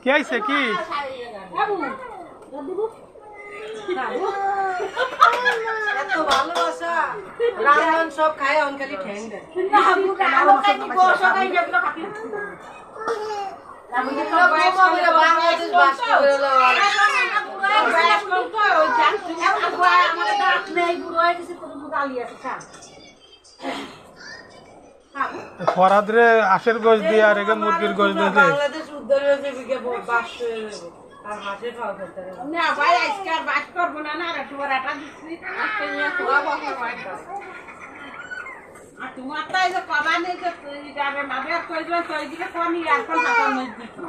কি আইছে কি এত ভালোবাসা রান্নান সব খায় অন খালি ঠ্যাং দেয় বাংলাদেশ বাস করে ফরাদরে আশের গোশ দিয়ে আর একে মুরগির গোশ দিয়ে বাংলাদেশ উদ্ধার হয়েছে বাস হয়ে যাবে আর হাসে খাওয়া করতে না ভাই আজকে আর বাস করবো না আর তোমার আটা দিচ্ছি আজকে নিয়ে তোরা বসে আর তোমার তাই যে কবা নেই যে তুই যাবে মাবে কই দিবেন তুই দিকে কোনি আর কোন টাকা নেই দিছি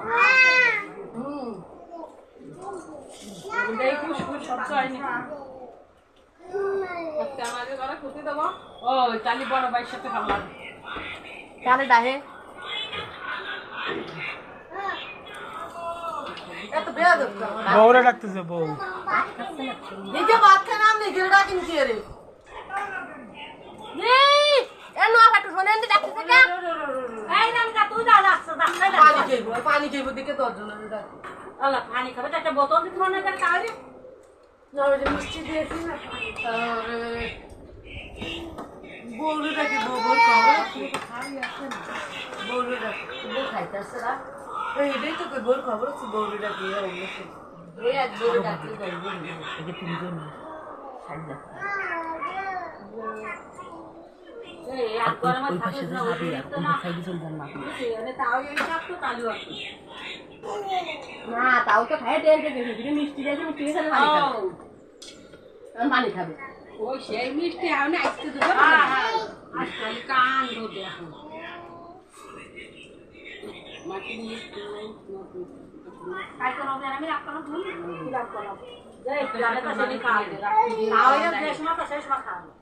দেই খুশ খুশ সব হয়নি আজকে আমাকে ঘরে খুঁজে দেবো ও তালি বড় ভাইয়ের সাথে খাবার কানে ডাহে এত বেয়াদব বউরে ডাকতেছে বউ নিজে ভাত খায় না আমি নিজে ডাকিন কি রে পানি খাইব দিকে 10 জনের ডাকি আল্লাহ পানি খাবে একটা বোতল দিতে মনে করে খাওয়ারে না ওই যে মিষ্টি দিয়েছি না বউরে ডাকি বউর খাবার খাই আছে না বউরে ডাকি বউ খাইতেছে না এটাই তো কই বউর খবর আছে বউরে ডাকি এই এক বউরে ডাকি করব এই যে তিনজন খাই যা এই আর গরম থাকে না ওই তো না খাইতে চলবেন না মানে তাও এই সব তো চালু আছে না তাও তো খাই দেন যে যদি মিষ্টি দেন মিষ্টি খেলে পানি খাবে পানি খাবে ওই সেই মিষ্টি আমি আজকে দেবো হ্যাঁ হ্যাঁ আজকাল কাণ্ড দেখো মাটি মিষ্টি কাই করো আমি রাখলাম ভুল দিলাম করলাম যাই জানে তো সেনি খাওয়া দে খাওয়া এর যে সময় তো সেই সময় খাওয়া